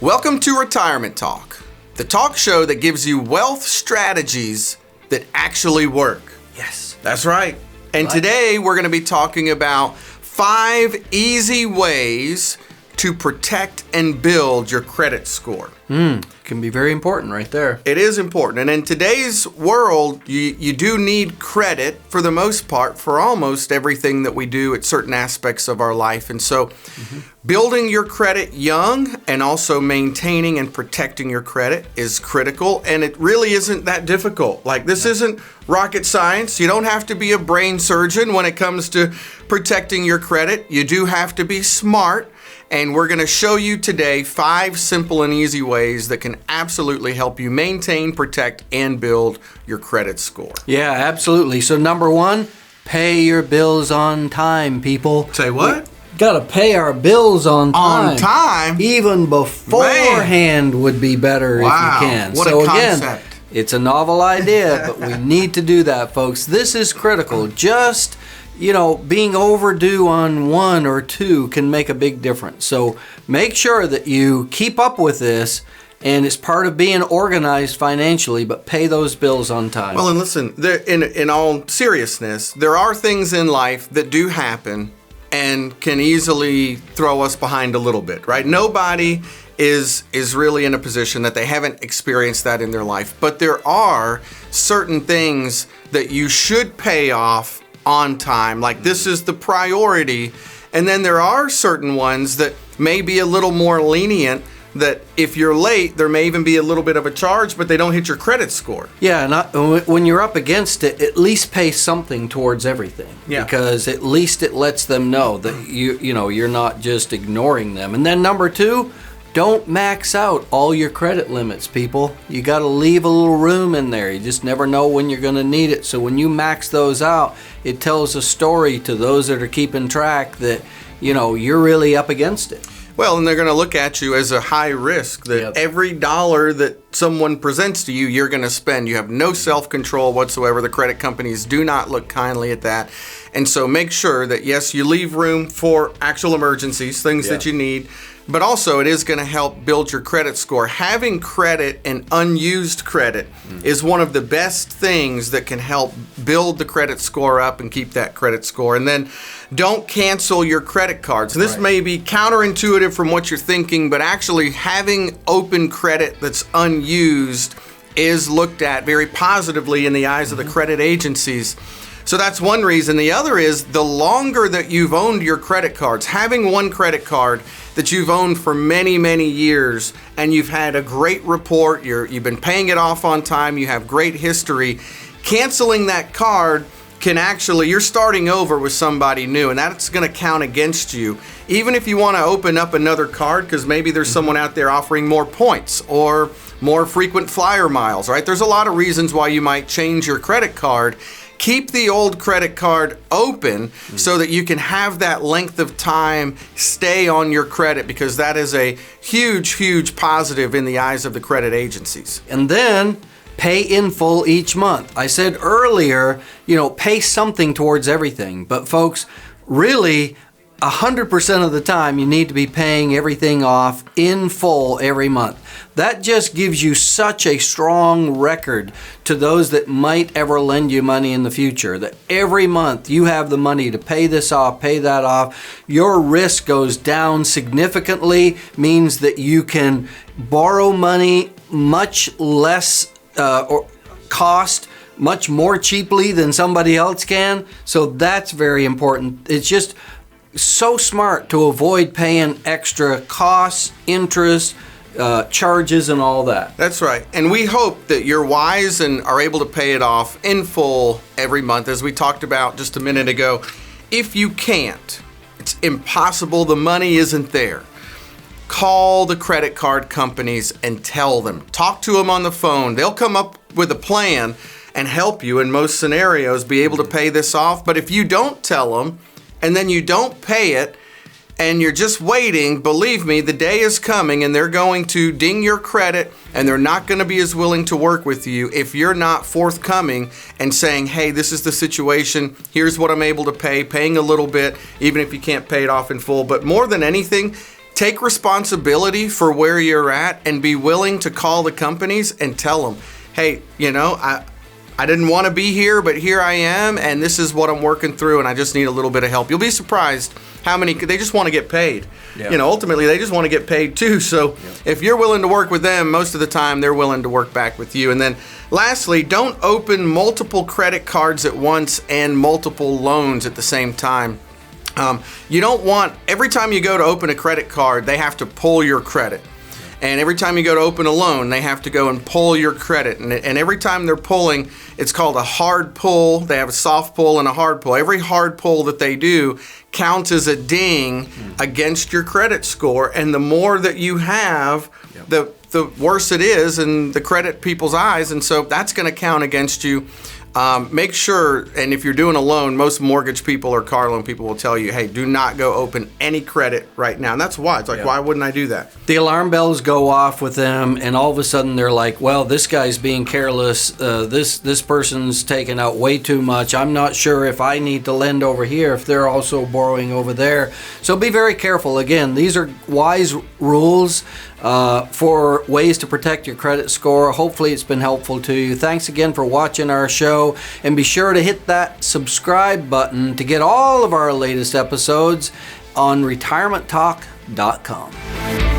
Welcome to Retirement Talk, the talk show that gives you wealth strategies that actually work. Yes. That's right. And today we're going to be talking about 5 easy ways to protect and build your credit score. Can be very important right there. It is important. And in today's world, you do need credit for the most part for almost everything that we do at certain aspects of our life. And so building your credit young and also maintaining and protecting your credit is critical. And it really isn't that difficult. Like, this isn't rocket science. You don't have to be a brain surgeon when it comes to protecting your credit. You do have to be smart. And we're going to show you today 5 simple and easy ways that can absolutely help you maintain, protect, and build your credit score. Yeah, absolutely. So number 1, pay your bills on time, people. Say what? Got to pay our bills on time. On time? Even beforehand would be better if you can. What so a concept. Again, it's a novel idea, but we need to do that, folks. This is critical. Just being overdue on 1 or 2 can make a big difference. So make sure that you keep up with this, and it's part of being organized financially, but pay those bills on time. Well, and listen, in all seriousness, there are things in life that do happen and can easily throw us behind a little bit, right? Nobody is really in a position that they haven't experienced that in their life. But there are certain things that you should pay off on time. Like, this is the priority. And then there are certain ones that may be a little more lenient, that if you're late, there may even be a little bit of a charge, but they don't hit your credit score. Yeah, when you're up against it, at least pay something towards everything. Yeah. Because at least it lets them know that you're not just ignoring them. And then number 2, don't max out all your credit limits, people. You got to leave a little room in there. You just never know when you're going to need it. So when you max those out, it tells a story to those that are keeping track that, you're really up against it. Well, and they're going to look at you as a high risk, that every dollar that someone presents to you, you're going to spend. You have no self-control whatsoever. The credit companies do not look kindly at that. And so make sure that, yes, you leave room for actual emergencies, things that you need, but also it is going to help build your credit score. Having credit and unused credit is one of the best things that can help build the credit score up and keep that credit score. And then don't cancel your credit cards. This may be counterintuitive from what you're thinking, but actually having open credit that's unused is looked at very positively in the eyes of the credit agencies. So that's one reason. The other is, the longer that you've owned your credit cards, having one credit card that you've owned for many, many years, and you've had a great report, you've been paying it off on time, you have great history, canceling that card can actually, you're starting over with somebody new, and that's going to count against you. Even if you want to open up another card, because maybe there's someone out there offering more points or more frequent flyer miles, right? There's a lot of reasons why you might change your credit card. Keep the old credit card open so that you can have that length of time stay on your credit, because that is a huge, huge positive in the eyes of the credit agencies. And then pay in full each month. I said earlier, pay something towards everything. But folks, really, 100% of the time you need to be paying everything off in full every month. That just gives you such a strong record to those that might ever lend you money in the future, that every month you have the money to pay this off, pay that off. Your risk goes down significantly, means that you can borrow money much less or cost, much more cheaply than somebody else can. So that's very important. It's just so smart to avoid paying extra costs, interest, charges, and all that. That's right. And we hope that you're wise and are able to pay it off in full every month. As we talked about just a minute ago, if you can't, it's impossible, the money isn't there, call the credit card companies and tell them. Talk to them on the phone. They'll come up with a plan and help you in most scenarios be able to pay this off. But if you don't tell them, and then you don't pay it, and you're just waiting, believe me, the day is coming and they're going to ding your credit, and they're not going to be as willing to work with you if you're not forthcoming and saying, hey, this is the situation, here's what I'm able to pay, paying a little bit, even if you can't pay it off in full. But more than anything, take responsibility for where you're at and be willing to call the companies and tell them, hey, I didn't want to be here, but here I am, and this is what I'm working through, and I just need a little bit of help. You'll be surprised how many, they just want to get paid. Yeah. Ultimately, they just want to get paid too. So if you're willing to work with them, most of the time, they're willing to work back with you. And then lastly, don't open multiple credit cards at once and multiple loans at the same time. You don't want, every time you go to open a credit card, they have to pull your credit. And every time you go to open a loan, they have to go and pull your credit. And every time they're pulling, it's called a hard pull. They have a soft pull and a hard pull. Every hard pull that they do counts as a ding against your credit score. And the more that you have, the worse it is in the credit people's eyes. And so that's going to count against you. Make sure, and if you're doing a loan, most mortgage people or car loan people will tell you, hey, do not go open any credit right now. And that's why. It's like, why wouldn't I do that? The alarm bells go off with them, and all of a sudden they're like, well, this guy's being careless. This person's taking out way too much. I'm not sure if I need to lend over here if they're also borrowing over there. So be very careful. Again, these are wise rules for ways to protect your credit score. Hopefully it's been helpful to you. Thanks again for watching our show, and be sure to hit that subscribe button to get all of our latest episodes on retirementtalk.com.